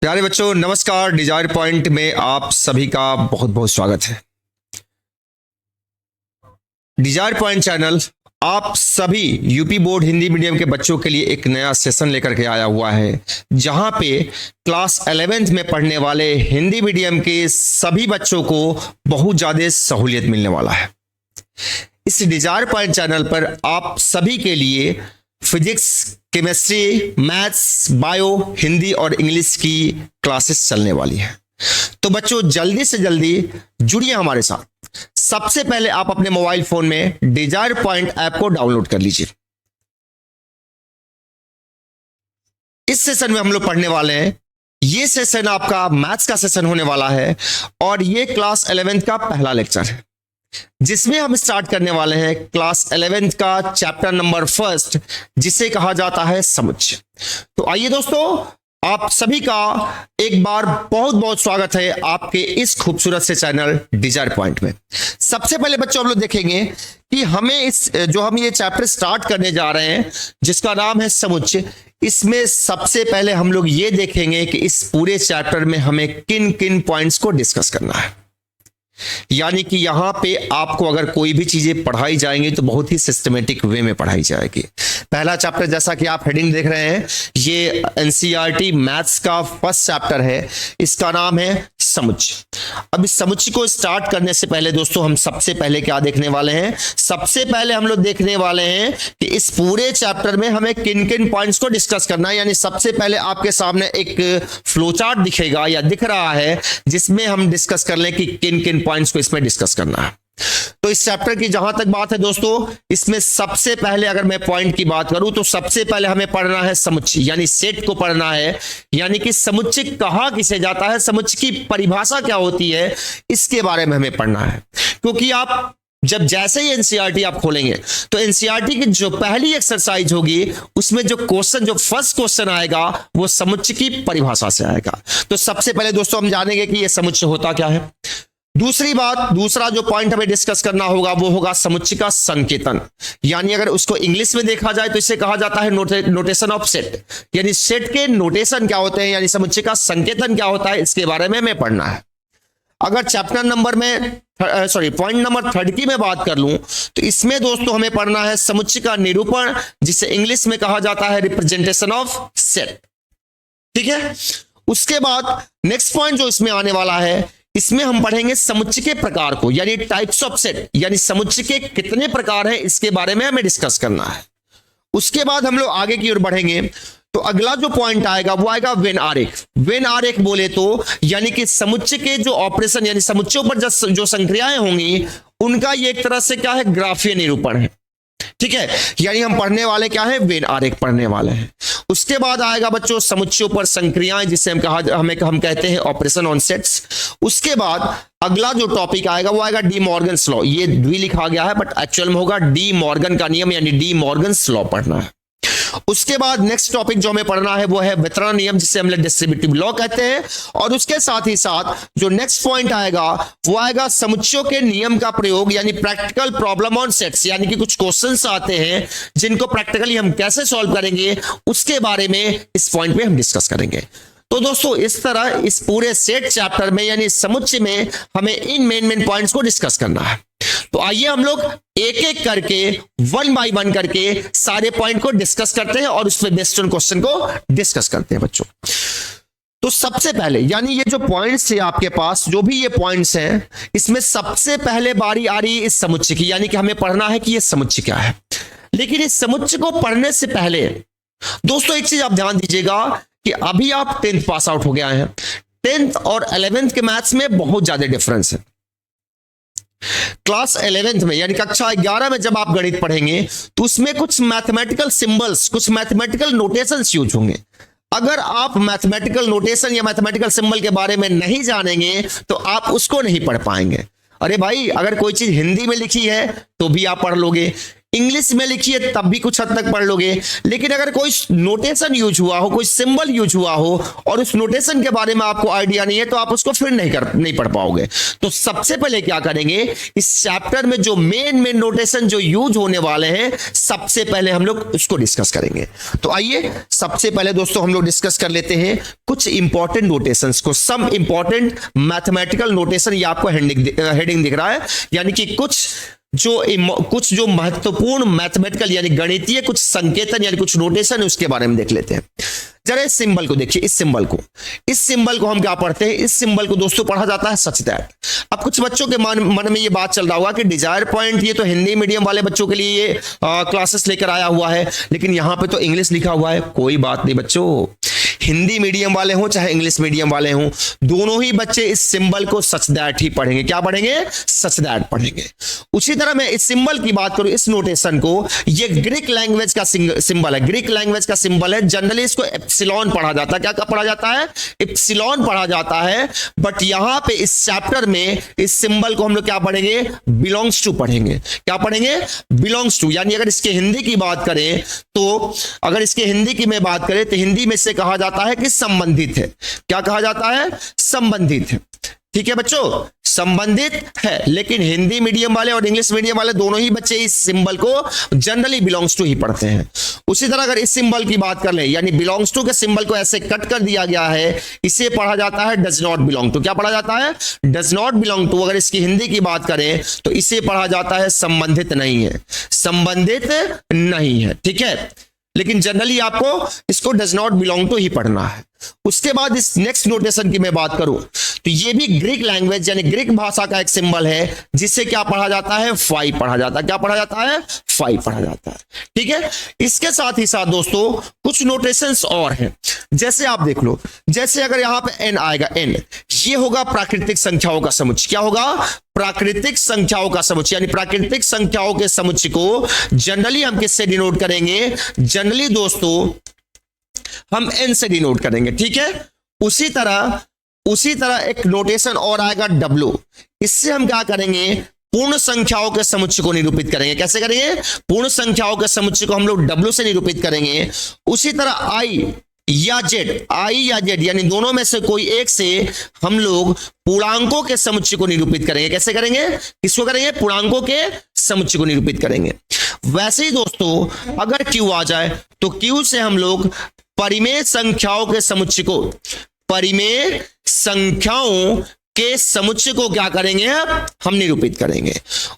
प्यारे बच्चों नमस्कार। डिजायर पॉइंट में आप सभी का बहुत बहुत स्वागत है। डिजायर पॉइंट चैनल आप सभी यूपी बोर्ड हिंदी मीडियम के बच्चों के लिए एक नया सेशन लेकर के आया हुआ है, जहां पे क्लास 11th में पढ़ने वाले हिंदी मीडियम के सभी बच्चों को बहुत ज्यादा सहूलियत मिलने वाला है। इस डिजायर पॉइंट चैनल पर आप सभी के लिए physics, chemistry, maths, bio, Hindi और इंग्लिश की क्लासेस चलने वाली है। तो बच्चों जल्दी से जल्दी जुड़िए हमारे साथ। सबसे पहले आप अपने मोबाइल फोन में डिजायर पॉइंट ऐप को डाउनलोड कर लीजिए। इस सेशन में हम लोग पढ़ने वाले हैं, ये सेशन आपका मैथ्स का सेशन होने वाला है और ये क्लास 11th का पहला लेक्चर है, जिसमें हम स्टार्ट करने वाले हैं क्लास 11th का चैप्टर नंबर 1, जिसे कहा जाता है समुच्चय। तो आइए दोस्तों, आप सभी का एक बार बहुत बहुत स्वागत है आपके इस खूबसूरत से चैनल डिजायर पॉइंट में। सबसे पहले बच्चों हम लोग देखेंगे कि हमें हम ये चैप्टर स्टार्ट करने जा रहे हैं, जिसका नाम है समुच्चय। इसमें सबसे पहले हम लोग ये देखेंगे कि इस पूरे चैप्टर में हमें किन किन पॉइंट्स को डिस्कस करना है। यानी कि यहां पे आपको अगर कोई भी चीजें पढ़ाई जाएंगी तो बहुत ही सिस्टमेटिक वे में पढ़ाई जाएगी। पहला चैप्टर, जैसा कि आप हेडिंग देख रहे हैं, ये एनसीईआरटी मैथ्स का फर्स्ट चैप्टर है। इसका नाम है समुच्चय। अब इस समुच्चय को स्टार्ट करने से पहले दोस्तों हम सबसे पहले क्या देखने वाले हैं? सबसे पहले हम लोग देखने वाले हैं कि इस पूरे चैप्टर में हमें किन किन पॉइंट्स को डिस्कस करना है। यानी सबसे पहले आपके सामने एक फ्लो चार्ट दिखेगा या दिख रहा है, जिसमें हम डिस्कस कर लें कि किन किन पॉइंट्स को इसमें डिस्कस करना है। तो इस चैप्टर की जहां तक बात है दोस्तों, इसमें सबसे पहले अगर मैं पॉइंट की बात करूं तो सबसे पहले हमें पढ़ना है समुच्चय, यानी सेट को पढ़ना है। यानी कि समुच्चय कहा किसे जाता है, समुच्चय की परिभाषा क्या होती है, इसके बारे में हमें पढ़ना है। क्योंकि आप जब जैसे ही एनसीईआरटी आप खोलेंगे तो एनसीईआरटी की जो पहली एक्सरसाइज होगी, उसमें जो फर्स्ट क्वेश्चन आएगा वो समुच्चय की परिभाषा से आएगा। तो सबसे पहले दोस्तों हम जानेंगे कि यह समुच्चय होता क्या है। दूसरा जो पॉइंट हमें डिस्कस करना होगा वो होगा समुच्चय का संकेतन। यानी अगर उसको इंग्लिश में देखा जाए तो इसे कहा जाता है नोटेशन ऑफ सेट। यानी सेट के नोटेशन क्या होते हैं, यानी समुच्चय का संकेतन क्या होता है, इसके बारे में हमें पढ़ना है। अगर चैप्टर नंबर में पॉइंट नंबर 3 की मैं बात कर लूं तो इसमें दोस्तों हमें पढ़ना है समुच्चय का निरूपण, जिसे इंग्लिश में कहा जाता है रिप्रेजेंटेशन ऑफ सेट। ठीक है। उसके बाद नेक्स्ट पॉइंट जो इसमें आने वाला है, इसमें हम पढ़ेंगे समुच्चय के प्रकार को, यानी टाइप्स ऑफ सेट, यानी समुच्चय के कितने प्रकार हैं, इसके बारे में हमें डिस्कस करना है। उसके बाद हम लोग आगे की ओर बढ़ेंगे तो अगला जो पॉइंट आएगा वो आएगा वेन आरेख। वेन आरेख बोले तो यानी कि समुच्चय के जो ऑपरेशन, यानी समुच्चयों पर जो संक्रियाएं होंगी, उनका ये एक तरह से क्या है, ग्राफीय निरूपण है। ठीक है। यानी हम पढ़ने वाले क्या है, वेन आरेख पढ़ने वाले हैं। उसके बाद आएगा बच्चों समुच्चयों पर संक्रियाएं, जिसे हम कहते हैं ऑपरेशन ऑन सेट्स। उसके बाद अगला जो टॉपिक आएगा वो आएगा डी मॉर्गन्स लॉ। ये द्वि लिखा गया है बट एक्चुअल में होगा डी मॉर्गन का नियम, यानी डी मॉर्गन्स लॉ पढ़ना है। उसके बाद नेक्स्ट टॉपिक जो हमें पढ़ना है वो है वितरण नियम, जिसे हम लोग डिस्ट्रीब्यूटिव लॉ कहते हैं। और उसके साथ ही साथ जो नेक्स्ट पॉइंट आएगा वो आएगा समुच्चयों के नियम का प्रयोग, यानी प्रैक्टिकल प्रॉब्लम ऑन सेट्स। यानी कि कुछ क्वेश्चंस आते हैं जिनको प्रैक्टिकली हम कैसे सॉल्व करेंगे, उसके बारे में इस पॉइंट में हम डिस्कस करेंगे। तो दोस्तों इस तरह इस पूरे सेट चैप्टर में, यानी समुच्चय में, हमें इन मेन पॉइंट्स को डिस्कस करना है। तो आइए हम लोग एक एक करके 1 बाय 1 करके सारे पॉइंट को डिस्कस करते हैं और उस पर बेस्ड ऑन क्वेश्चन को डिस्कस करते हैं बच्चों। तो सबसे पहले, यानी ये जो पॉइंट्स है आपके पास, जो भी ये पॉइंट्स हैं, इसमें सबसे पहले बारी आ रही है इस समुच्चय की। यानी कि हमें पढ़ना है कि ये समुच्चय क्या है। लेकिन इस समुच्चय को पढ़ने से पहले दोस्तों एक चीज आप ध्यान दीजिएगा कि अभी आप 10th पास आउट हो गया है। 10th और 11th के मैथ्स में बहुत ज्यादा डिफरेंस है। क्लास 11th में, यानी कक्षा 11 में जब आप गणित पढ़ेंगे तो उसमें कुछ मैथमेटिकल सिंबल्स, कुछ मैथमेटिकल नोटेशंस यूज होंगे। अगर आप मैथमेटिकल नोटेशन या मैथमेटिकल सिंबल के बारे में नहीं जानेंगे तो आप उसको नहीं पढ़ पाएंगे। अरे भाई, अगर कोई चीज हिंदी में लिखी है तो भी आप पढ़ लोगे, इंग्लिश में लिखिए तब भी कुछ हद तक पढ़ लोगे, लेकिन अगर कोई नोटेशन यूज हुआ हो, कोई सिंबल यूज हुआ हो और उस नोटेशन के बारे में आपको आइडिया नहीं है तो आप उसको फिर नहीं पढ़ पाओगे। तो सबसे पहले क्या करेंगे, इस चैप्टर में जो मेन नोटेशन जो यूज होने वाले हैं सबसे पहले हम लोग उसको डिस्कस करेंगे। तो आइए सबसे पहले दोस्तों हम लोग डिस्कस कर लेते हैं कुछ इंपॉर्टेंट नोटेशंस को। सम इंपॉर्टेंट मैथमेटिकल नोटेशन, ये आपको हेडिंग दिख रहा है, यानी कि कुछ जो महत्वपूर्ण मैथमेटिकल यानी गणितीय कुछ संकेतन यानी कुछ नोटेशन है उसके बारे में देख लेते हैं। जरा इस सिंबल को देखिए, इस सिंबल को हम क्या पढ़ते हैं, इस सिंबल को दोस्तों पढ़ा जाता है सच दैट। अब कुछ बच्चों के मन में ये बात चल रहा होगा कि डिजायर पॉइंट ये तो हिंदी मीडियम वाले बच्चों के लिए ये क्लासेस लेकर आया हुआ है, लेकिन यहां पे तो इंग्लिश लिखा हुआ है। कोई बात नहीं बच्चों, हिंदी मीडियम वाले हो चाहे इंग्लिश मीडियम वाले हो, दोनों ही बच्चे इस सिंबल को सच दैट ही पढ़ेंगे। क्या पढ़ेंगे? सच दैट पढ़ेंगे। उसी तरह मैं इस सिंबल की बात करूं, इस नोटेशन को, ये ग्रीक लैंग्वेज का सिंबल है, ग्रीक लैंग्वेज का सिंबल है। जनरली इसको एप्सिलॉन पढ़ा जाता है। क्या पढ़ा जाता है? एप्सिलॉन पढ़ा जाता है। बट यहां पे इस चैप्टर में इस सिंबल को हम लोग क्या पढ़ेंगे? बिलोंग्स टू पढ़ेंगे। क्या पढ़ेंगे? Belongs to. यानी अगर इसके हिंदी की बात करें तो, अगर इसके हिंदी की मैं बात करें तो हिंदी में से कहा जाता है कि संबंधित है। क्या कहा जाता है? संबंधित है। ठीक है बच्चों, संबंधित है। लेकिन हिंदी मीडियम वाले और इंग्लिश मीडियम वाले दोनों ही बच्चे इस सिंबल को जनरली बिलोंग्स टू ही पढ़ते हैं। उसी तरह अगर इस सिंबल की बात कर ले, यानी बिलोंग्स टू के सिंबल को ऐसे कट कर दिया गया है, इसे पढ़ा जाता है डज नॉट बिलोंग टू। क्या पढ़ा जाता है? Does not belong to. अगर इसकी हिंदी की बात करें तो इसे पढ़ा जाता है संबंधित नहीं है, संबंधित नहीं है। ठीक है, लेकिन जनरली आपको इसको डज नॉट बिलोंग टू ही पढ़ना है। उसके बाद इस नेक्स्ट नोटेशन की मैं बात करूं तो ये भी ग्रीक लैंग्वेज यानी ग्रीक भाषा का एक सिंबल है, जिससे क्या पढ़ा जाता है? फाइव पढ़ा जाता है। क्या पढ़ा जाता है? फाइव पढ़ा जाता है। ठीक है, इसके साथ ही साथ दोस्तों कुछ नोटेशंस और हैं। जैसे आप देख लो, जैसे अगर यहां पे एन आएगा, एन ये होगा प्राकृतिक संख्याओं का समुच्चय। क्या होगा? प्राकृतिक संख्याओं का समुच्चय। यानी प्राकृतिक संख्याओं के समुच्चय को जनरली हम किससे डिनोट करेंगे? जनरली दोस्तों हम एन से डिनोट करेंगे। ठीक है, उसी तरह एक नोटेशन और आएगा डब्ल्यू। इससे हम क्या करेंगे? पूर्ण संख्याओं के समुच्चय को निरूपित करेंगे। कैसे करेंगे? पूर्ण संख्याओं के समुच्चय को हम लोग डब्ल्यू से निरूपित करेंगे। उसी तरह आई या जेड यानी दोनों में से कोई एक से हम लोग पूर्णांकों के समुच्चय को निरूपित करेंगे। कैसे करेंगे? किसको करेंगे? पूर्णांकों के समुच्चय को निरूपित करेंगे। वैसे ही दोस्तों अगर क्यू आ जाए तो क्यू से हम लोग परिमेय संख्याओं के समुच्चय को, परिमेय संख्याओं के समुच्चय को क्या करेंगे? हम निरूपित करेंगे।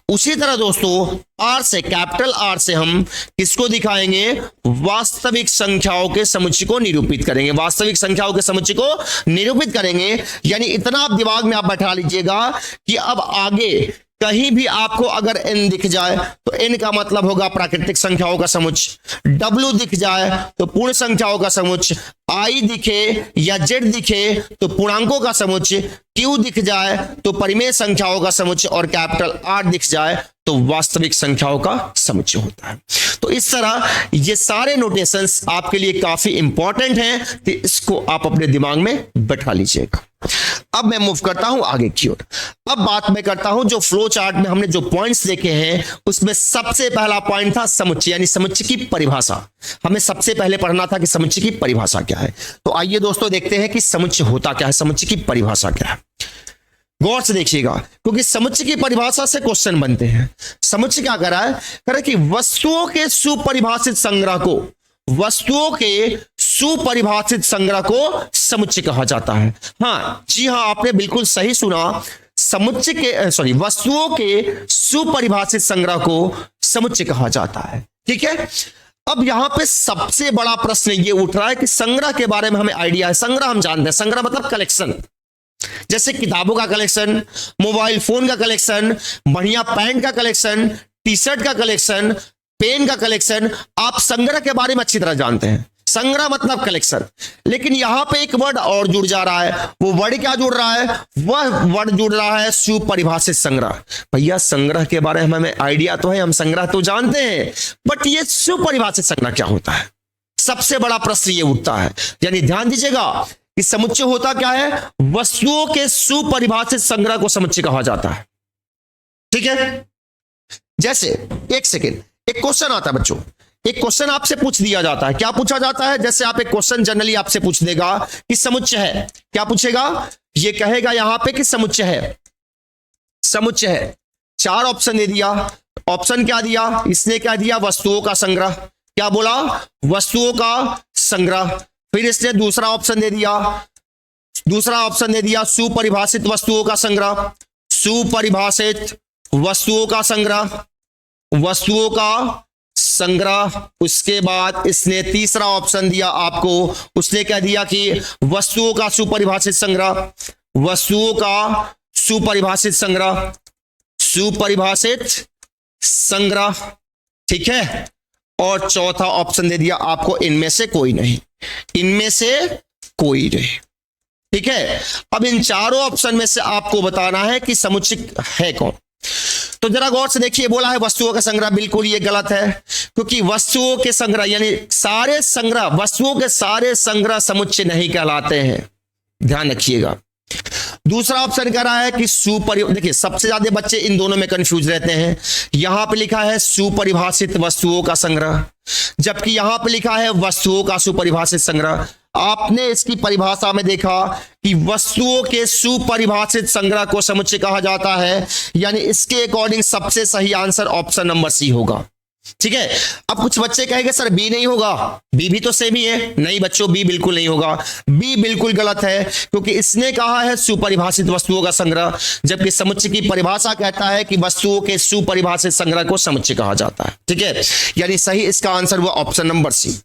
उसी तरह दोस्तों आर से, कैपिटल आर से हम किसको दिखाएंगे? वास्तविक संख्याओं के समुच्चय को निरूपित करेंगे। वास्तविक संख्याओं के समुच्चय को निरूपित करेंगे। यानी इतना आप दिमाग में आप बैठा लीजिएगा कि अब आगे कहीं भी आपको अगर n दिख जाए तो n का मतलब होगा प्राकृतिक संख्याओं का समुच्चय, w दिख जाए तो पूर्ण संख्याओं का समुच्चय, i दिखे या z दिखे तो पूर्णांकों का समुच्चय, q दिख जाए तो परिमेय संख्याओं का समुच्चय और कैपिटल R दिख जाए तो वास्तविक संख्याओं का समुच्चय होता है। तो इस तरह ये सारे नोटेशंस आपके लिए काफी इंपॉर्टेंट हैं, तो इसको आप अपने दिमाग में बैठा लीजिएगा। अब मैं मूव करता हूं आगे की ओर। अब बात मैं करता हूं जो फ्लो चार्ट में हमने जो पॉइंट्स देखे हैं उसमें सबसे पहला पॉइंट था समुच्चय, यानी समुच्चय की परिभाषा। हमें सबसे पहले पढ़ना था कि समुच्चय की परिभाषा क्या है। तो आइए दोस्तों देखते हैं कि समुच्चय होता क्या है, समुच्चय की परिभाषा क्या है। गौर से देखिएगा क्योंकि समुच्चय की परिभाषा से क्वेश्चन बनते हैं। समुच्चय क्या कर रहा है? कह रहा है कि वस्तुओं के सुपरिभाषित संग्रह को, वस्तुओं के सुपरिभाषित संग्रह को समुच्चय कहा जाता है। हाँ जी हाँ, आपने बिल्कुल सही सुना। समुच्चय के वस्तुओं के सुपरिभाषित संग्रह को समुच्चय कहा जाता है। ठीक है, अब यहां पे सबसे बड़ा प्रश्न ये उठ रहा है कि संग्रह के बारे में हमें आइडिया है। संग्रह हम जानते हैं, संग्रह मतलब कलेक्शन, जैसे किताबों का कलेक्शन, मोबाइल फोन का कलेक्शन, बढ़िया पैंट का कलेक्शन, टी शर्ट का कलेक्शन, पेन का कलेक्शन। आप संग्रह के बारे में अच्छी तरह जानते हैं। संग्रह मतलब कलेक्शन। लेकिन यहां पे एक वर्ड और जुड़ जा रहा है। वो वर्ड क्या जुड़ रहा है? वह वर्ड जुड़ रहा है सुपरिभाषित संग्रह। भैया संग्रह के बारे में हमें आइडिया तो है, हम संग्रह तो जानते हैं, बट ये सुपरिभाषित संग्रह क्या होता है? सबसे बड़ा प्रश्न ये उठता है। यानी ध्यान दीजिएगा कि समुच्चय होता क्या है? वस्तुओं के सुपरिभाषित संग्रह को समुच्चय कहा जाता है। ठीक है, जैसे एक सेकेंड, एक क्वेश्चन आता है बच्चों, एक क्वेश्चन आपसे पूछ दिया जाता है। क्या पूछा जाता है? जैसे आप एक क्वेश्चन जनरली आपसे पूछ देगा कि समुच्चय है, क्या पूछेगा? ये कहेगा यहां पे कि समुच्चय है, समुच्चय है। 4 ऑप्शन दे दिया। ऑप्शन क्या दिया इसने? क्या दिया? वस्तुओं का संग्रह। क्या बोला? वस्तुओं का संग्रह। फिर इसने दूसरा ऑप्शन दे दिया, दूसरा ऑप्शन दे दिया सुपरिभाषित वस्तुओं का संग्रह, सुपरिभाषित वस्तुओं का संग्रह, वस्तुओं का संग्रह। उसके बाद इसने तीसरा ऑप्शन दिया आपको, उसने क्या दिया कि वस्तुओं का सुपरिभाषित संग्रह, वस्तुओं का सुपरिभाषित संग्रह, सुपरिभाषित संग्रह, ठीक है। और चौथा ऑप्शन दे दिया आपको इनमें से कोई नहीं, इनमें से कोई नहीं, ठीक है। अब इन चारों ऑप्शन में से आपको बताना है कि समुच्चय है कौन। तो जरा गौर से देखिए, बोला है वस्तुओं का संग्रह, बिल्कुल ये गलत है, क्योंकि वस्तुओं के संग्रह यानी सारे संग्रह, वस्तुओं के सारे संग्रह समुच्चय नहीं कहलाते हैं, ध्यान रखिएगा। दूसरा ऑप्शन कह रहा है कि देखिए सबसे ज्यादा बच्चे इन दोनों में कंफ्यूज रहते हैं। यहां पे लिखा है सुपरिभाषित वस्तुओं का संग्रह, जबकि यहां पे लिखा है वस्तुओं का सुपरिभाषित संग्रह। आपने इसकी परिभाषा में देखा कि वस्तुओं के सुपरिभाषित संग्रह को समुच्चय कहा जाता है, यानी इसके अकॉर्डिंग सबसे सही आंसर ऑप्शन नंबर सी होगा, ठीक है। अब कुछ बच्चे कहेंगे सर बी नहीं होगा, बी भी तो सेम ही है। नहीं बच्चों, बी बिल्कुल नहीं होगा, बी बिल्कुल गलत है, क्योंकि इसने कहा है सुपरिभाषित वस्तुओं का संग्रह, जबकि समुच्चय की परिभाषा कहता है कि वस्तुओं के सुपरिभाषित संग्रह को समुच्चय कहा जाता है, ठीक है। यानी सही इसका आंसर हुआ ऑप्शन नंबर सी।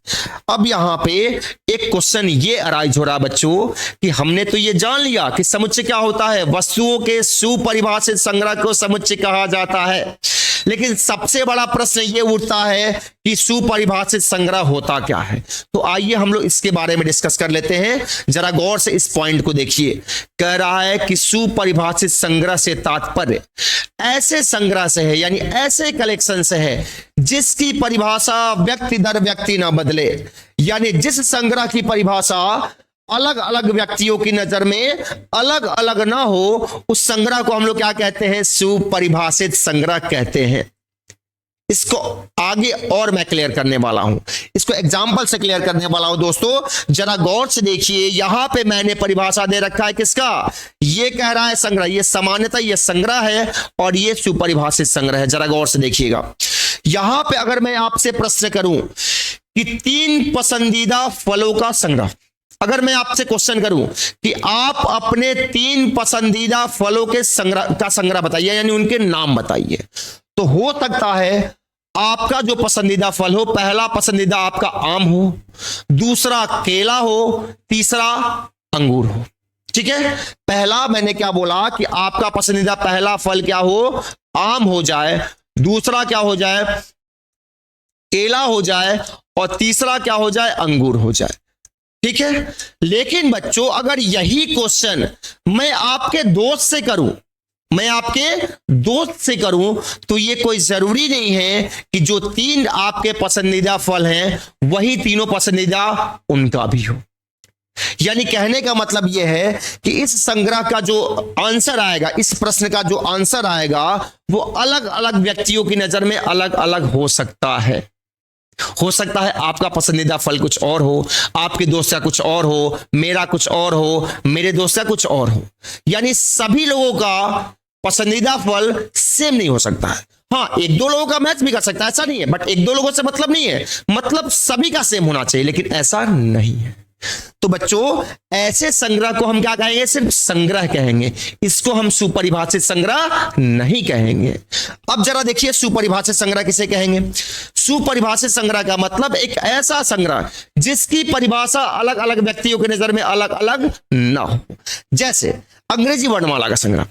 अब यहां पे एक क्वेश्चन ये अराइज हो रहा बच्चों कि हमने तो ये जान लिया कि समुच्चय क्या होता है, वस्तुओं के सुपरिभाषित संग्रह को समुच्चय कहा जाता है, लेकिन सबसे बड़ा प्रश्न ये उठता है कि सुपरिभाषित संग्रह होता क्या है। तो आइए हम लोग इसके बारे में डिस्कस कर लेते हैं। जरा गौर से इस पॉइंट को देखिए, कह रहा है कि सुपरिभाषित संग्रह से तात्पर्य ऐसे संग्रह से है, यानी ऐसे कलेक्शन से है जिसकी परिभाषा व्यक्ति दर व्यक्ति ना बदले, यानी जिस संग्रह की परिभाषा अलग अलग व्यक्तियों की नजर में अलग अलग ना हो, उस संग्रह को हम लोग क्या कहते हैं? सुपरिभाषित संग्रह कहते हैं। इसको आगे और मैं क्लियर करने वाला हूं, इसको एग्जाम्पल से क्लियर करने वाला हूं। दोस्तों जरा गौर से देखिए, यहां पे मैंने परिभाषा दे रखा है किसका? ये कह रहा है संग्रह, ये सामान्यतः ये संग्रह है और ये सुपरिभाषित संग्रह है। जरा गौर से देखिएगा, यहां पे अगर मैं आपसे प्रश्न करूं कि 3 पसंदीदा फलों का संग्रह, अगर मैं आपसे क्वेश्चन करूं कि आप अपने 3 पसंदीदा फलों के संग्रह बताइए, यानी उनके नाम बताइए, तो हो सकता है आपका जो पसंदीदा फल हो, पहला पसंदीदा आपका आम हो, दूसरा केला हो, तीसरा अंगूर हो, ठीक है। पहला मैंने क्या बोला कि आपका पसंदीदा पहला फल क्या हो? आम हो जाए, दूसरा क्या हो जाए? केला हो जाए, और तीसरा क्या हो जाए? अंगूर हो जाए, ठीक है। लेकिन बच्चों अगर यही क्वेश्चन मैं आपके दोस्त से करूं, मैं आपके दोस्त से करूं, तो ये कोई जरूरी नहीं है कि जो 3 आपके पसंदीदा फल हैं वही तीनों पसंदीदा उनका भी हो। यानी कहने का मतलब यह है कि इस संग्रह का जो आंसर आएगा, इस प्रश्न का जो आंसर आएगा, वो अलग अलग व्यक्तियों की नजर में अलग अलग हो सकता है। हो सकता है आपका पसंदीदा फल कुछ और हो, आपके दोस्त का कुछ और हो, मेरा कुछ और हो, मेरे दोस्त का कुछ और हो। यानी सभी लोगों का पसंदीदा फल सेम नहीं हो सकता है। हाँ, 1-2 लोगों का मैच भी कर सकता है, ऐसा नहीं है, बट 1-2 लोगों से मतलब नहीं है, मतलब सभी का सेम होना चाहिए, लेकिन ऐसा नहीं है। तो बच्चों ऐसे संग्रह को हम क्या कहेंगे? सिर्फ संग्रह कहेंगे, इसको हम सुपरिभाषित संग्रह नहीं कहेंगे। अब जरा देखिए सुपरिभाषित संग्रह किसे कहेंगे? सुपरिभाषित संग्रह का मतलब एक ऐसा संग्रह जिसकी परिभाषा अलग अलग व्यक्तियों की नजर में अलग अलग ना हो। जैसे अंग्रेजी वर्णमाला का संग्रह,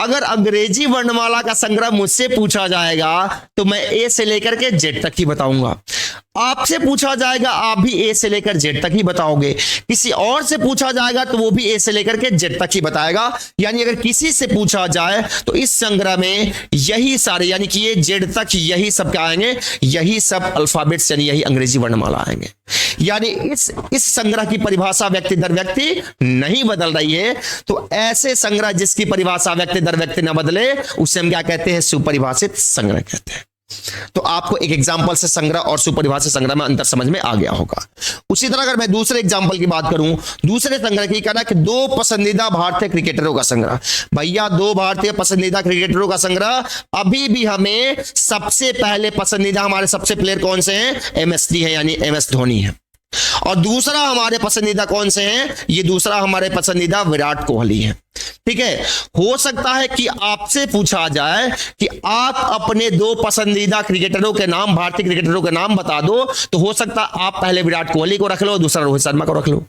अगर अंग्रेजी वर्णमाला का संग्रह मुझसे पूछा जाएगा तो मैं ए से लेकर के जेड तक ही बताऊंगा। आपसे पूछा जाएगा, आप भी ए से लेकर जेड तक ही बताओगे। किसी और से पूछा जाएगा तो वो भी ए से लेकर के जेड तक ही बताएगा। यानी अगर किसी से पूछा जाए तो इस संग्रह में यही सारे, यानी कि ये जेड तक यही सब क्या आएंगे? यही सब अल्फाबेट्स, यानी यही अंग्रेजी वर्णमाला आएंगे। यानी इस संग्रह की परिभाषा व्यक्ति दर व्यक्ति नहीं बदल रही है। तो ऐसे संग्रह जिसकी परिभाषा व्यक्ति दर व्यक्ति न बदले, उसे हम क्या कहते हैं? सुपरिभाषित संग्रह कहते हैं। तो आपको एक एग्जांपल से संग्रह और सुपरिभाषित संग्रह में अंतर समझ में आ गया होगा। उसी तरह अगर मैं दूसरे एग्जांपल की बात करूं, दूसरे संग्रह की कहना कि दो पसंदीदा भारतीय क्रिकेटरों का संग्रह। भैया दो भारतीय पसंदीदा क्रिकेटरों का संग्रह, अभी भी हमें सबसे पहले पसंदीदा हमारे सबसे प्लेयर कौन से हैं? एमएसडी है, यानी एमएस धोनी है। और दूसरा हमारे पसंदीदा कौन से हैं? ये दूसरा हमारे पसंदीदा विराट कोहली है। ठीक है, हो सकता है कि आपसे पूछा जाए कि आप अपने दो पसंदीदा क्रिकेटरों के नाम, भारतीय क्रिकेटरों के नाम बता दो, तो हो सकता है आप पहले विराट कोहली को रख लो, दूसरा रोहित शर्मा को रख लो।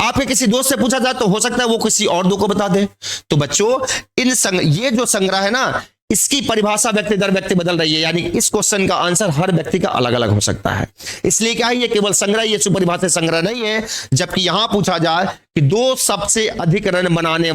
आपके किसी दोस्त से पूछा जाए तो हो सकता है वो किसी और दो को बता दे। तो बच्चों ये जो संग्रह है ना, इसकी परिभाषा व्यक्ति दर व्यक्ति बदल रही है, यानी इस क्वेश्चन का आंसर हर व्यक्ति का अलग अलग हो सकता है। इसलिए क्या है, ये केवल संग्रह, ये सुपरिभाषित संग्रह नहीं है। जबकि यहां पूछा जाए कि दो सबसे अधिक रन बनाने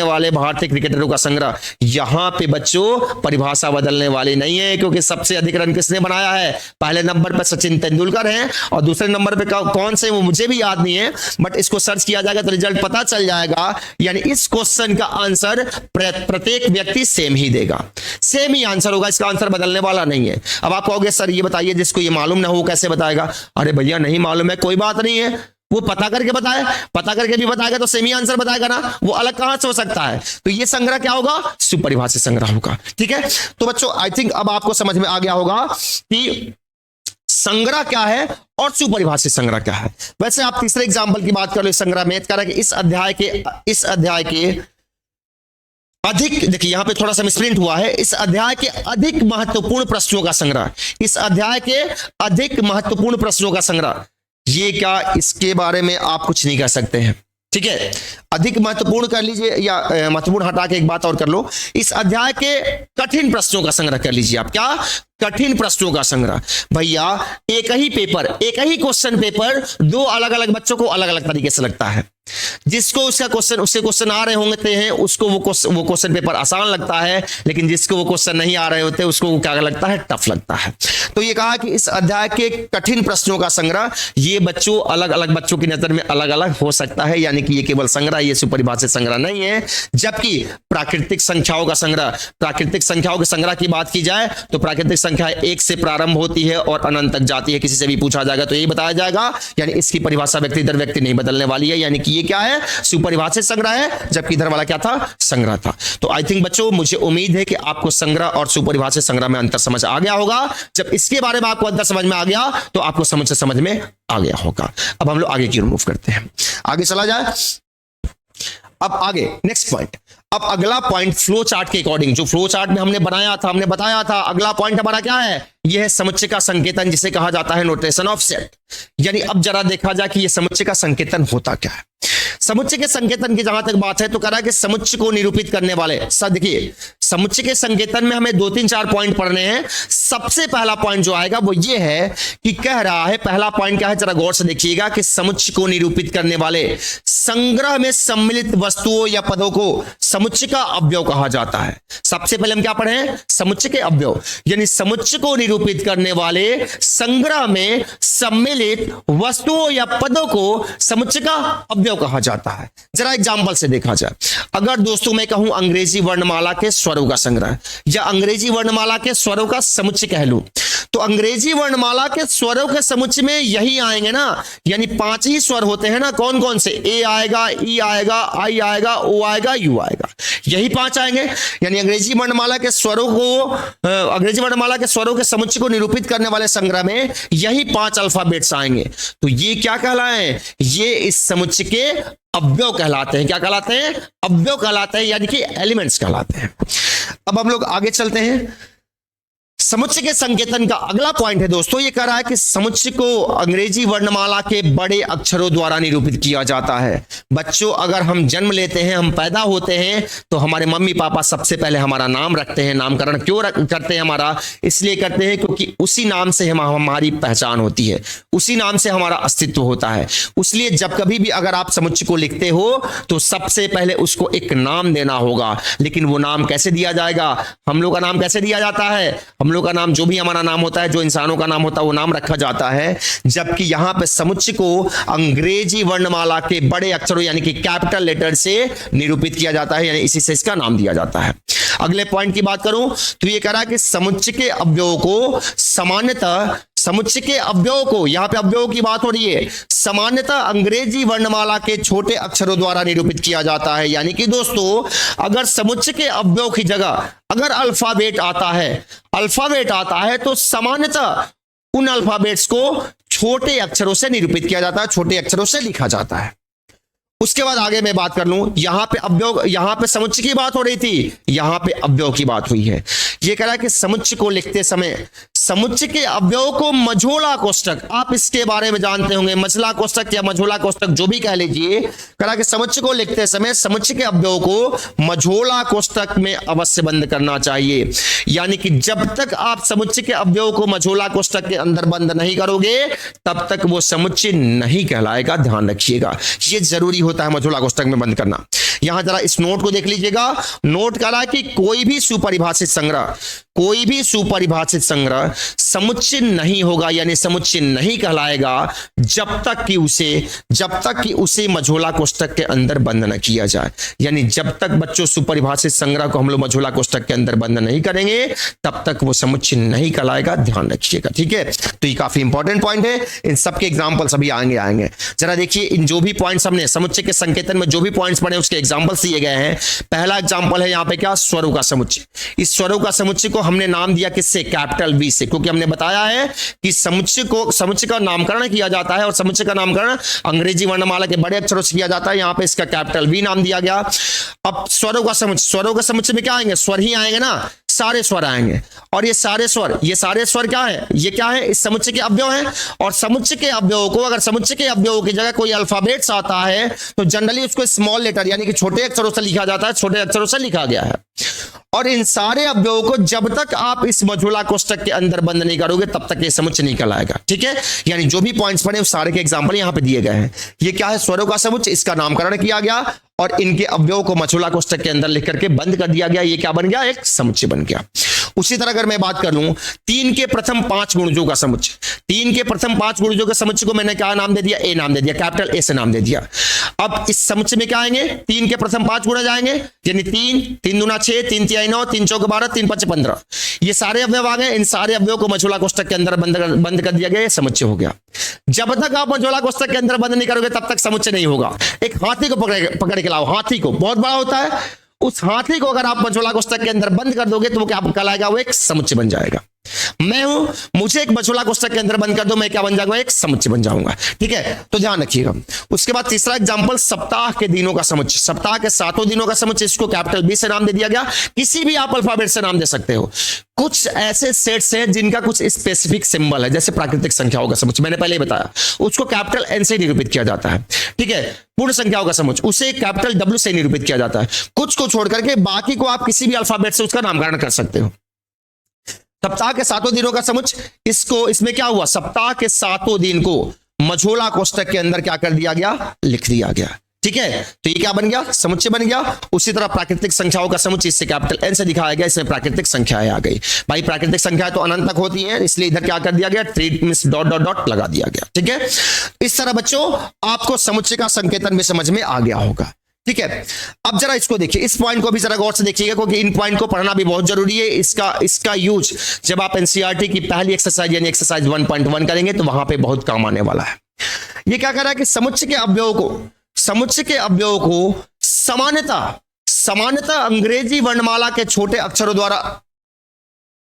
वाले भारतीय क्रिकेटरों का संग्रह, यहां पे बच्चों परिभाषा बदलने वाली नहीं है, क्योंकि सबसे अधिक रन किसने बनाया है? पहले नंबर पर सचिन तेंदुलकर हैं और दूसरे नंबर पे कौन से, वो मुझे भी याद नहीं है, बट इसको सर्च किया जाएगा तो रिजल्ट पता चल जाएगा। यानी इस क्वेश्चन का आंसर प्रत्येक व्यक्ति सेम ही देगा, सेम ही आंसर होगा, इसका आंसर बदलने वाला नहीं है। अब आप कहोगे सर ये बताइए, जिसको ये मालूम ना हो कैसे बताएगा? अरे भैया नहीं मालूम है, कोई बात नहीं है, वो पता करके बताए, पता करके भी बताएगा तो सेम ही आंसर बताएगा ना, वो अलग कहां से हो सकता है? तो ये संग्रह क्या होगा? सुपरिभाषित संग्रह होगा। ठीक है, तो बच्चों आई थिंक अब आपको समझ में आ गया होगा कि संग्रह क्या है और सुपरिभाषित संग्रह क्या है। वैसे आप तीसरे एग्जाम्पल की बात कर लो, संग्रह में कह रहा है कि इस अध्याय के अधिक, देखिए यहां पे थोड़ा सा मिसप्रिंट हुआ है, इस अध्याय के अधिक महत्वपूर्ण प्रश्नों का संग्रह, इस अध्याय के अधिक महत्वपूर्ण प्रश्नों का संग्रह। ये क्या, इसके बारे में आप कुछ नहीं कह सकते हैं। ठीक है, अधिक महत्वपूर्ण कर लीजिए, या महत्वपूर्ण हटा के एक बात और कर लो, इस अध्याय के कठिन प्रश्नों का संग्रह कर लीजिए आप। क्या? कठिन प्रश्नों का संग्रह। भैया एक ही क्वेश्चन पेपर दो अलग अलग बच्चों को अलग अलग तरीके से लगता है। जिसको उसके क्वेश्चन आ रहे होते हैं उसको वो क्वेश्चन पेपर आसान लगता है, लेकिन जिसको वो क्वेश्चन नहीं आ रहे होते उसको वो क्या लगता है? टफ लगता है। तो ये कहा कि इस अध्याय के कठिन प्रश्नों का संग्रह, ये बच्चों अलग अलग बच्चों की नजर में अलग अलग हो सकता है, यानी कि ये केवल संग्रह, ये सुपरिभाषित संग्रह नहीं है। जबकि प्राकृतिक संख्याओं का संग्रह, प्राकृतिक संख्याओं के संग्रह की बात की जाए तो प्राकृतिक संख्या 1 से प्रारंभ होती है और अनंत तक जाती है। किसी से भी पूछा जाएगा तो यही बताया जाएगा, यानी इसकी परिभाषा व्यक्ति दर व्यक्ति नहीं बदलने वाली है, यानी कि ये क्या है? सुपरिभाषित संग्रह है, जबकि इधर वाला क्या था? संग्रह था। तो आई थिंक बच्चों मुझे उम्मीद है कि आपको संग्रह और सुपरिभाषित संग्रह में अंतर समझ आ गया होगा। जब इसके बारे में आपको अंतर समझ में आ गया तो आपको समझ में आ गया होगा। अब हम लोग आगे की मूव करते हैं, आगे चला जाए। अब आगे नेक्स्ट पॉइंट, अब अगला पॉइंट फ्लो चार्ट के अकॉर्डिंग, जो फ्लो चार्ट में हमने बनाया था, हमने बताया था, अगला पॉइंट हमारा क्या है? यह है समुच्चय का संकेतन, जिसे कहा जाता है नोटेशन ऑफ सेट। यानी अब जरा देखा जाए कि यह समुच्चय का संकेतन होता क्या है। समुच्चय के संकेतन की जहां तक बात है तो कह रहा है कि समुच्चय को निरूपित करने वाले, सब देखिए समुच्चय के संकेतन में हमें 2-3-4 पॉइंट पढ़ने हैं। सबसे पहला पॉइंट जो आएगा वो ये है कि कह रहा है, पहला पॉइंट क्या है जरा गौर से देखिएगा, कि समुच्चय को निरूपित करने वाले संग्रह में सम्मिलित वस्तुओं या पदों को समुच्चय का अवयव कहा जाता है। सबसे पहले हम क्या पढ़े? समुच्चय के अवयव, यानी समुच्चय को निरूपित करने वाले संग्रह में सम्मिलित वस्तुओं या पदों को समुच्चय का अवयव कहा जाता है। जरा एग्जांपल से देखा जाए, अगर दोस्तों मैं कहूं अंग्रेजी वर्णमाला के स्वरों का संग्रह या अंग्रेजी वर्णमाला के स्वरों का समुच्चय कह लूं, तो अंग्रेजी वर्णमाला के स्वरों के समुच्चय में यही आएंगे ना, यानी 5 ही स्वर होते हैं ना। कौन कौन से? ए आएगा, ई आएगा, आई आएगा, ओ आएगा, यू आएगा, यही 5 आएंगे। यानी अंग्रेजी वर्णमाला के स्वरों के समुच्चय को निरूपित करने वाले संग्रह में यही 5 अल्फाबेट्स आएंगे। तो ये क्या कहलाए? ये इस समुच्चय के अवयव कहलाते हैं। क्या कहलाते हैं? अवयव कहलाते हैं, यानी कि एलिमेंट्स कहलाते हैं। अब हम लोग आगे चलते हैं। समुच्चय के संकेतन का अगला पॉइंट है दोस्तों, ये कह रहा है कि समुच्चय को अंग्रेजी वर्णमाला के बड़े अक्षरों द्वारा निरूपित किया जाता है। बच्चों अगर हम जन्म लेते हैं, हम पैदा होते हैं, तो हमारे मम्मी पापा सबसे पहले हमारा नाम रखते हैं। नामकरण क्यों करते हैं? हमारा इसलिए करते हैं क्योंकि उसी नाम से हमारी पहचान होती है, उसी नाम से हमारा अस्तित्व होता है। इसलिए जब कभी भी अगर आप समुच्चय को लिखते हो तो सबसे पहले उसको एक नाम देना होगा। लेकिन वो नाम कैसे दिया जाएगा? हम लोग का नाम कैसे दिया जाता है? हम लोग का नाम, जो भी हमारा नाम होता है, जो इंसानों का नाम होता है, वो नाम रखा जाता है। जबकि यहां पे समुच्चय को अंग्रेजी वर्णमाला के बड़े अक्षरों यानी कि कैपिटल लेटर से निरूपित किया जाता है, यानी इसी से इसका नाम दिया जाता है। अगले पॉइंट की बात करूं तो ये कह रहा है कि समुच्चय के अवयवों को सामान्यतः, समुच्चय के अवयवों को, यहां पे अवयवों की बात हो रही है, सामान्यतः अंग्रेजी वर्णमाला के छोटे अक्षरों द्वारा निरूपित किया जाता है। यानी कि दोस्तों अगर समुच्चय के अवयव की जगह अगर अल्फाबेट आता है तो सामान्यतः उन अल्फाबेट्स को छोटे अक्षरों से निरूपित किया जाता है, छोटे अक्षरों से लिखा जाता है। उसके बाद आगे मैं बात कर लूं, यहां पे अवयव, यहां पे समुच्चय की बात हो रही थी, यहां पे अवयव की बात हुई है। ये कह रहा है कि समुच्चय को लिखते समय समुच्चय के अवयव को मझोला कोष्ठक, आप इसके बारे में जानते होंगे, मझला कोष्ठक या मझोला कोष्ठक जो भी कह लीजिए, कह रहा है कि समुच्चय को लिखते समय समुच्चय के अवयव को मझोला कोष्ठक में अवश्य बंद करना चाहिए। यानी कि जब तक आप समुच्चय के अवयव को मझोला कोष्ठक के अंदर बंद नहीं करोगे तब तक वो समुच्चय नहीं कहलाएगा, ध्यान रखिएगा, ये जरूरी होता है मझोला कोष्ठक में बंद करना। यहां जरा इस नोट को देख लीजिएगा, नोट कर रहा है कि कोई भी सुपरिभाषित संग्रह समुच्चय नहीं होगा, यानी समुच्चय नहीं कहलाएगा जब तक कि उसे मझोला कोष्ठक के अंदर बंद न किया जाए। यानी जब तक बच्चों सुपरिभाषित संग्रह को हम लोग मझोला कोष्ठक के अंदर बंद नहीं करेंगे तब तक वो समुच्चय नहीं कहलाएगा, ध्यान रखिएगा, ठीक है। तो ये काफी इंपॉर्टेंट पॉइंट है, इन सबके एग्जांपल्स अभी आएंगे। जरा देखिए इन जो भी पॉइंट्स हमने समुच्चय के संकेतन में जो भी पॉइंट्स पढ़े उसके एग्जांपल्स दिए गए हैं। पहला एग्जांपल है यहां पे क्या, स्वरों का समुच्चय। इस स्वरों का समुच्चय को हमने नाम दिया किससे, कैपिटल वी से, क्योंकि हमने बताया है कि समुच्चय का नामकरण किया जाता है और समुच्चय का नामकरण अंग्रेजी वर्णमाला के बड़े अक्षरों से किया जाता है। यहां पे इसका कैपिटल वी नाम दिया गया। अब स्वरों का समुच्चय में क्या आएंगे, स्वर ही आएंगे ना, सारे स्वर आएंगे। और ये सारे स्वर क्या है, ये क्या है, इस समुच्चय के अवयव हैं। और समुच्चय के अवयवों को, अगर समुच्चय के अवयवों की जगह कोई अल्फाबेट्स आता है तो जनरली उसको स्मॉल लेटर यानी कि छोटे अक्षरों से लिखा जाता है, छोटे अक्षरों से लिखा गया है। और इन सारे अवयवों को जब तक आप इस मझोला कोष्ठक के अंदर बंद नहीं करोगे तब तक ये समुच्चय नहीं कहलाएगा, ठीक है। यानी जो भी पॉइंट्स पढ़े उस सारे के एग्जांपल यहां पे दिए गए हैं। ये क्या है, स्वरों का समुच्चय, इसका नामकरण किया गया और इनके अवयवों को मझोला कोष्ठक के अंदर लिख करके बंद कर दिया गया। ये क्या बन गया, एक समुच्चय बन गया। उसी तरह अगर मैं बात कर लूं 3 के प्रथम 5 गुणजों का समुच्चय, 3 के प्रथम 5 गुणजों के समुच्चय को मैंने क्या नाम दे दिया, ए नाम दे दिया, कैपिटल ए से नाम दे दिया। अब इस समुच्चय में क्या आएंगे, 3 के प्रथम 5 गुणज आएंगे, यानी 3 दूना 6, 3 तिहाई 9, 3 चौके 12, 3 पंचे 15। ये सारे अवयव आ गए। इन सारे अवयवों को मझोला कोष्ठक के अंदर बंद कर दिया गया, ये समुच्चय हो गया। जब तक आप मझोला कोष्ठक के अंदर बंद नहीं करोगे तब तक समुच्चय नहीं होगा। एक हाथी को पकड़ के लाओ, हाथी को, बहुत बड़ा होता है, उस हाथी को अगर आप मझोला कोष्ठक के अंदर बंद कर दोगे तो वो क्या कहलाएगा, वो एक समुच्चय बन जाएगा। मैं हूं, मुझे एक मझोला कोष्ठक के अंदर बंद कर दो, मैं क्या बन जाऊंगा, एक समुच्चय बन जाऊंगा, ठीक है। तो ध्यान रखिएगा। उसके बाद तीसरा एग्जांपल सप्ताह के दिनों का समुच्चय, सप्ताह के 7 दिनों का समुच्चय, इसको कैपिटल बी से नाम दे दिया गया। किसी भी आप अल्फाबेट से नाम दे सकते हो। कुछ ऐसे सेट्स हैं जिनका कुछ स्पेसिफिक सिंबल है, जैसे प्राकृतिक संख्याओं का समुच्चय, मैंने पहले ही बताया, उसको कैपिटल एन से निरूपित किया जाता है, ठीक है। पूर्ण संख्याओं का समुच्चय, उसे कैपिटल डब्ल्यू से निरूपित किया जाता है। कुछ को छोड़ करके बाकी को आप किसी भी अल्फाबेट से उसका नामकरण कर सकते हो। सप्ताह के 7 दिनों का समुच्चय, इसमें क्या हुआ, सप्ताह के 7 दिन को मझोला कोष्ठक के अंदर क्या कर दिया गया, लिख दिया गया, ठीक है। तो ये क्या बन गया, समुच्चय बन गया। उसी तरह प्राकृतिक संख्याओं का समुच्चय, इससे कैपिटल एन से दिखाया गया, इसमें प्राकृतिक संख्याएं आ गई। भाई प्राकृतिक संख्याएं तो अनंत तक होती हैं, इसलिए इधर क्या कर दिया गया, treat means dot dot dot लगा दिया गया, ठीक है। इस तरह बच्चों आपको समुच्चय का संकेतन भी समझ में आ गया होगा, ठीक है। अब जरा इसको देखिए, इस पॉइंट को भी जरा गौर से देखिएगा, क्योंकि इन पॉइंट को पढ़ना भी बहुत जरूरी है। इसका यूज जब आप एनसीईआरटी की पहली एक्सरसाइज यानी एक्सरसाइज 1.1 करेंगे तो वहां पे बहुत काम आने वाला है। ये क्या कर रहा है कि समुच्चय के अवयवों को सामान्यतः अंग्रेजी वर्णमाला के छोटे अक्षरों द्वारा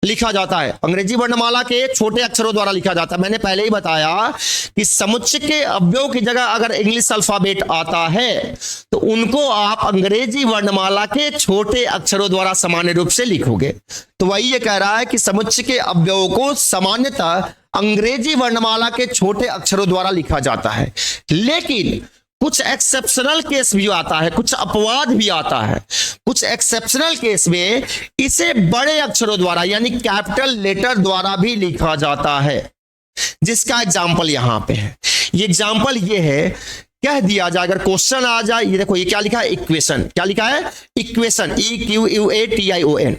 लिखा जाता है, अंग्रेजी वर्णमाला के छोटे अक्षरों द्वारा लिखा जाता है। मैंने पहले ही बताया कि समुच्चय के अवयव की जगह अगर इंग्लिश अल्फाबेट आता है तो उनको आप अंग्रेजी वर्णमाला के छोटे अक्षरों द्वारा सामान्य रूप से लिखोगे। तो वही ये कह रहा है कि समुच्चय के अवयवों को सामान्यतः अंग्रेजी वर्णमाला के छोटे अक्षरों द्वारा लिखा जाता है, लेकिन कुछ एक्सेप्शनल केस भी आता है, कुछ अपवाद भी आता है। कुछ एक्सेप्शनल केस में इसे बड़े अक्षरों द्वारा यानी कैपिटल लेटर द्वारा भी लिखा जाता है, जिसका एग्जाम्पल यहां पे है। ये एग्जाम्पल ये है, कह दिया जाए अगर क्वेश्चन आ जाए, ये देखो ये क्या लिखा है, इक्वेशन, क्या लिखा है, इक्वेशन, EQUATION,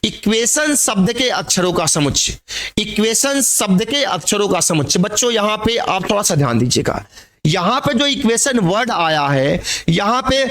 इक्वेशन शब्द के अक्षरों का समुच्चय, इक्वेशन शब्द के अक्षरों का समुच्चय। बच्चों यहां पे आप थोड़ा सा ध्यान दीजिएगा, यहां पे जो इक्वेशन वर्ड आया है, यहां पे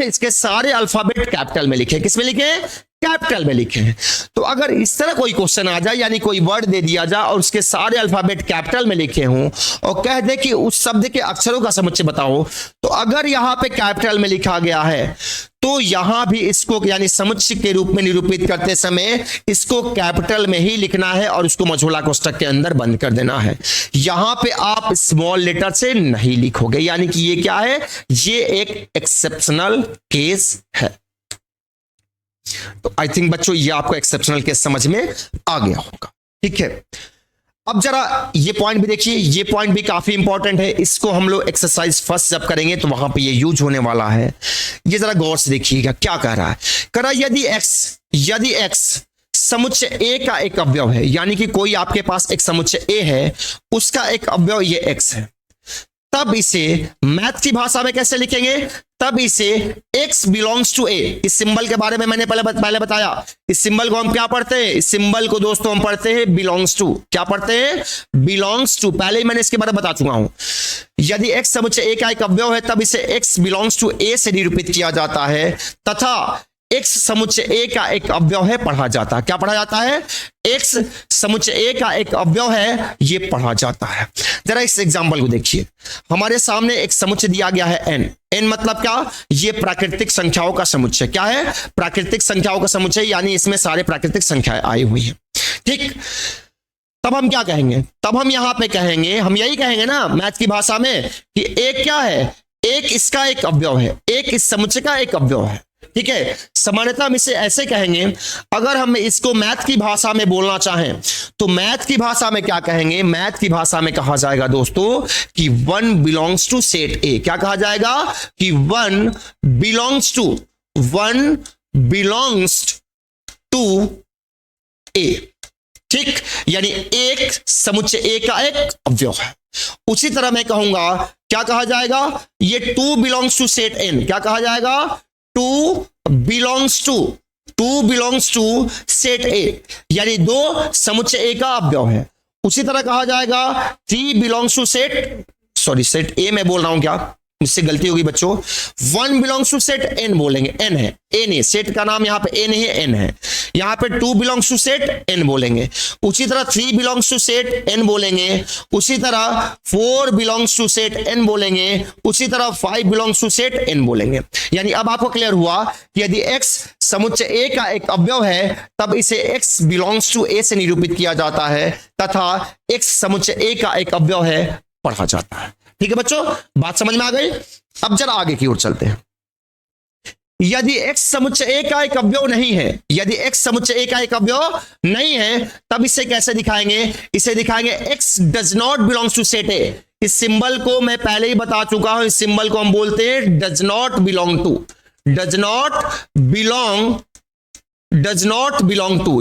इसके सारे अल्फाबेट कैपिटल में लिखे, किसमें लिखे, कैपिटल में लिखे हैं। तो अगर इस तरह कोई क्वेश्चन आ जाए, यानी कोई वर्ड दे दिया जाए और उसके सारे अल्फाबेट कैपिटल में लिखे हों और कह दे कि उस शब्द के अक्षरों का समुच्चय बताओ, तो अगर यहां पे कैपिटल में लिखा गया है तो यहां भी इसको यानी समुच्चय के रूप में निरूपित करते समय इसको कैपिटल में ही लिखना है और उसको मझोला कोष्ठक के अंदर बंद कर देना है। यहां पे आप स्मॉल लेटर से नहीं लिखोगे, यानी कि ये क्या है, ये एक एक्सेप्शनल केस है। तो आई थिंक बच्चों ये आपको एक्सेप्शनल केस समझ में आ गया होगा, ठीक है। अब जरा ये पॉइंट भी देखिए, ये पॉइंट भी काफी इंपॉर्टेंट है, इसको हम लोग एक्सरसाइज फर्स्ट जब करेंगे तो वहां पे ये यूज होने वाला है। ये जरा गौर से देखिएगा क्या कह रहा है, कह रहा यदि x समुच्चय A का एक अवयव है, यानी कि कोई आपके पास एक समुच्चय A है, उसका एक अवयव ये x है, तब इसे मैथ की भाषा में कैसे लिखेंगे, तब इसे x बिलोंग्स टू a, इस सिंबल के बारे में मैंने पहले बताया। इस सिंबल को हम क्या पढ़ते हैं, इस सिंबल को दोस्तों हम पढ़ते हैं बिलोंग्स टू, क्या पढ़ते हैं, बिलोंग्स टू। पहले ही मैंने इसके बारे में बता चुका हूं। यदि x समुच्चय a का एक अवयव है तब इसे x बिलोंग्स टू a से निरूपित किया जाता है, तथा x समुच्चय a का एक अवयव है पढ़ा जाता है। क्या पढ़ा जाता है, x समुच्चय a का एक अवयव है, ये पढ़ा जाता है। जरा इस एग्जांपल को देखिए, हमारे सामने एक समुच्चय दिया गया है n। n मतलब क्या, ये प्राकृतिक संख्याओं का समुच्चय। क्या है, प्राकृतिक संख्याओं का समुच्चय, यानी इसमें सारे प्राकृतिक संख्याएं आई हुई हैं, ठीक। तब हम क्या कहेंगे, तब हम यहां पे कहेंगे, हम यही कहेंगे ना मैथ की भाषा में कि एक क्या है, एक इसका एक अवयव है, एक इस समुच्चय का एक अवयव है, ठीक है। सामान्यतः हम इसे ऐसे कहेंगे। अगर हम इसको मैथ की भाषा में बोलना चाहें तो मैथ की भाषा में क्या कहेंगे, मैथ की भाषा में कहा जाएगा दोस्तों कि one belongs to set A. क्या कहा जाएगा कि वन बिलोंग्स टू ए, ठीक, यानी एक समुच्चय ए का एक अवयव है। उसी तरह मैं कहूंगा, क्या कहा जाएगा, ये two belongs to set N. क्या कहा जाएगा, two belongs to set A, यानी दो समुच्चय ए का अवयव है। उसी तरह कहा जाएगा three belongs to set A मैं बोल रहा हूं, क्या मुझसे गलती होगी बच्चों, one belongs to set N बोलेंगे, एन है, एन है, सेट का नाम यहां पे एन है, एन है। यहां पे two belongs to set N बोलेंगे, उसी तरह three belongs to set N बोलेंगे, उसी तरह four belongs to set N बोलेंगे, उसी तरह five belongs to set N बोलेंगे। यानी अब आपको क्लियर हुआ कि यदि x समुच्चय ए का एक अवयव है तब इसे x बिलोंग्स टू ए से निरूपित किया जाता है, तथा x समुच्चय ए का एक अवयव है पढ़ा जाता है। ठीक है बच्चों, बात समझ में आ गई। अब जरा आगे की ओर चलते हैं। यदि x समुच्चय ए का एक अवयव नहीं है, यदि x समुच्चय ए का एक अवयव नहीं है तब इसे कैसे दिखाएंगे, इसे दिखाएंगे x does not belongs to set A. इस सिंबल को मैं पहले ही बता चुका हूं, इस सिंबल को हम बोलते हैं डज नॉट बिलोंग टू,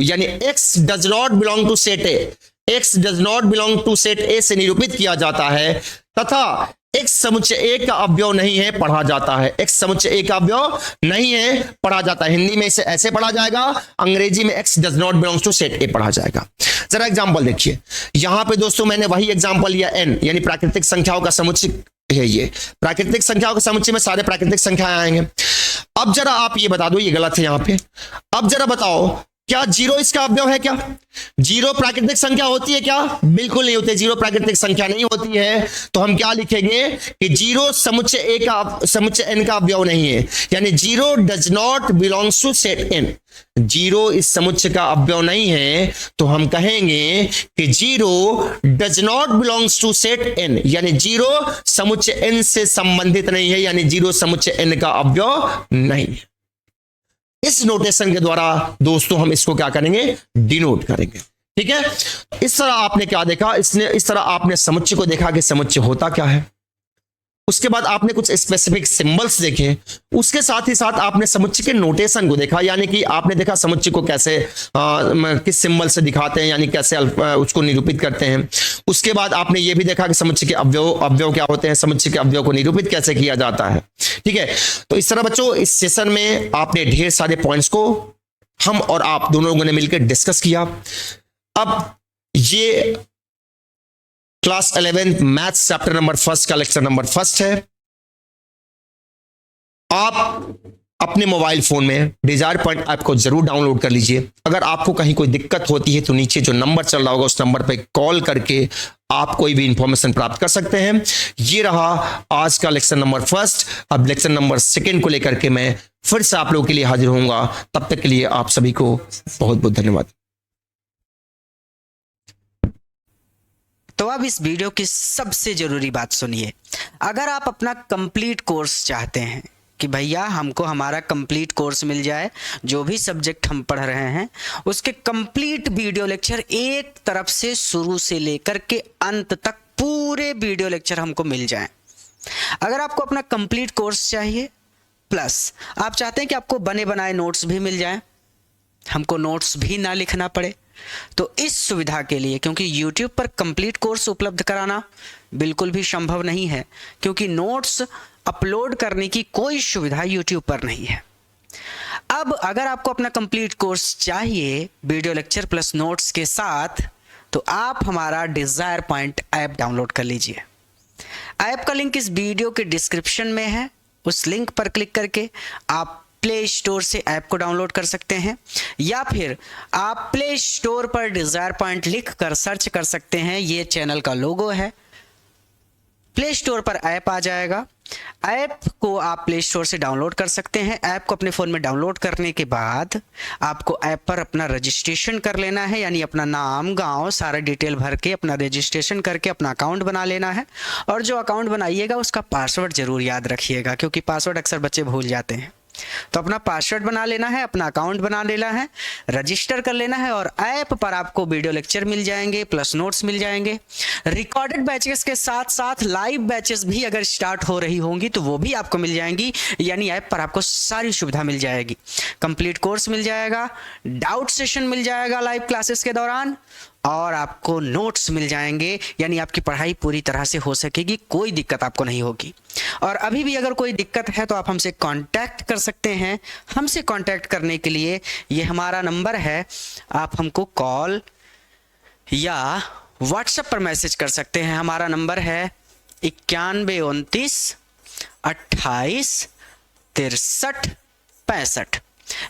यानी x does not belong to set A, x does not belong to set A से निरूपित किया जाता है, तथा x समुच्चय ए का अवयव नहीं है पढ़ा जाता है। x समुच्चय ए का अवयव नहीं है पढ़ा जाता है। हिंदी में इसे ऐसे पढ़ा जाएगा, अंग्रेजी में x does not belongs to set A पढ़ा जाएगा। जरा एग्जांपल देखिए, यहां पे दोस्तों मैंने वही एग्जांपल लिया n, यानी प्राकृतिक संख्याओं का समुच्चय है। ये प्राकृतिक संख्याओं के समुच्चय में सारे प्राकृतिक संख्याएं आएंगे। अब जरा आप ये बता दो, ये गलत है यहां पे। अब जरा बताओ, क्या जीरो इसका अवयव है? क्या जीरो प्राकृतिक संख्या होती है? क्या बिल्कुल नहीं होती, जीरो प्राकृतिक संख्या नहीं होती है। तो हम क्या लिखेंगे कि जीरो समुच्चय ए का समुच्चय एन का अवयव नहीं है, यानी zero does not belongs to set N. Zero इस समुच्चय का अवयव नहीं है तो हम कहेंगे कि zero does not belongs to set N, यानी जीरो समुच्चय एन से संबंधित नहीं है, यानी जीरो समुच्चय एन का अवयव नहीं है। इस नोटेशन के द्वारा दोस्तों हम इसको क्या करेंगे, डिनोट करेंगे। ठीक है, इस तरह आपने क्या देखा, इस तरह आपने समुच्चय को देखा कि समुच्चय होता क्या है। उसके बाद आपने कुछ स्पेसिफिक सिंबल्स देखे, उसके साथ ही साथ आपने समुच्चय के नोटेशन को देखा, यानी कि आपने देखा समुच्चय को कैसे किस सिंबल से दिखाते हैं, यानी कैसे उसको निरूपित करते हैं। उसके बाद आपने ये भी देखा कि समुच्चय के अवयव क्या होते हैं, समुच्चय के अवयव को निरूपित कैसे किया जाता है। ठीक है, तो इस तरह बच्चों इस सेशन में आपने ढेर सारे पॉइंट्स को हम और आप दोनों लोगों ने मिलकर डिस्कस किया। अब ये क्लास 11 मैथ्स चैप्टर नंबर 1 का लेक्चर नंबर 1 है। आप अपने मोबाइल फोन में डिजायर पॉइंट ऐप को जरूर डाउनलोड कर लीजिए। अगर आपको कहीं कोई दिक्कत होती है तो नीचे जो नंबर चल रहा होगा उस नंबर पे कॉल करके आप कोई भी इंफॉर्मेशन प्राप्त कर सकते हैं। ये रहा आज का लेक्चर नंबर फर्स्ट। अब लेक्चर नंबर सेकंड को लेकर के मैं फिर से आप लोगों के लिए हाजिर होऊंगा। तब तक के लिए आप सभी को बहुत बहुत धन्यवाद। तो अब इस वीडियो की सबसे जरूरी बात सुनिए। अगर आप अपना कंप्लीट कोर्स चाहते हैं कि भैया हमको हमारा कंप्लीट कोर्स मिल जाए, जो भी सब्जेक्ट हम पढ़ रहे हैं उसके कंप्लीट वीडियो लेक्चर एक तरफ से शुरू से लेकर के अंत तक पूरे वीडियो लेक्चर हमको मिल जाएं। अगर आपको अपना कंप्लीट कोर्स चाहिए प्लस आप चाहते हैं कि आपको बने बनाए नोट्स भी मिल जाएं, हमको नोट्स भी ना लिखना पड़े, तो इस सुविधा के लिए, क्योंकि YouTube पर कंप्लीट कोर्स उपलब्ध कराना बिल्कुल भी संभव नहीं है, क्योंकि नोट्स अपलोड करने की कोई सुविधा YouTube पर नहीं है। अब अगर आपको अपना कंप्लीट कोर्स चाहिए वीडियो लेक्चर प्लस नोट्स के साथ, तो आप हमारा डिजायर पॉइंट ऐप डाउनलोड कर लीजिए। ऐप का लिंक इस वीडियो के डिस्क्रिप्शन में है। उस लिंक पर क्लिक करके आप प्ले स्टोर से ऐप को डाउनलोड कर सकते हैं, या फिर आप प्ले स्टोर पर डिजायर पॉइंट लिख कर सर्च कर सकते हैं। ये चैनल का लोगो है। प्ले स्टोर पर ऐप आ जाएगा। ऐप को आप प्ले स्टोर से डाउनलोड कर सकते हैं। ऐप को अपने फ़ोन में डाउनलोड करने के बाद आपको ऐप पर अपना रजिस्ट्रेशन कर लेना है, यानी अपना नाम, गांव, सारा डिटेल भर के अपना रजिस्ट्रेशन करके अपना अकाउंट बना लेना है। और जो अकाउंट बनाइएगा उसका पासवर्ड ज़रूर याद रखिएगा, क्योंकि पासवर्ड अक्सर बच्चे भूल जाते हैं। तो अपना पासवर्ड बना लेना है, अपना अकाउंट बना लेना है, रजिस्टर कर लेना है, और ऐप पर आपको वीडियो लेक्चर मिल जाएंगे प्लस नोट्स मिल जाएंगे। रिकॉर्डेड बैचेस के साथ साथ लाइव बैचेस भी अगर स्टार्ट हो रही होंगी तो वो भी आपको मिल जाएंगी, यानी ऐप पर आपको सारी सुविधा मिल जाएगी। कंप्लीट कोर्स मिल जाएगा, डाउट सेशन मिल जाएगा लाइव क्लासेस के दौरान, और आपको नोट्स मिल जाएंगे, यानी आपकी पढ़ाई पूरी तरह से हो सकेगी, कोई दिक्कत आपको नहीं होगी। और अभी भी अगर कोई दिक्कत है तो आप हमसे कांटेक्ट कर सकते हैं। हमसे कांटेक्ट करने के लिए ये हमारा नंबर है, आप हमको कॉल या व्हाट्सएप पर मैसेज कर सकते हैं। हमारा नंबर है 9129 28 63 65।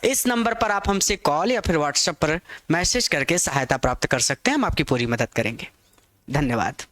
इस नंबर पर आप हमसे कॉल या फिर व्हाट्सएप पर मैसेज करके सहायता प्राप्त कर सकते हैं। हम आपकी पूरी मदद करेंगे। धन्यवाद।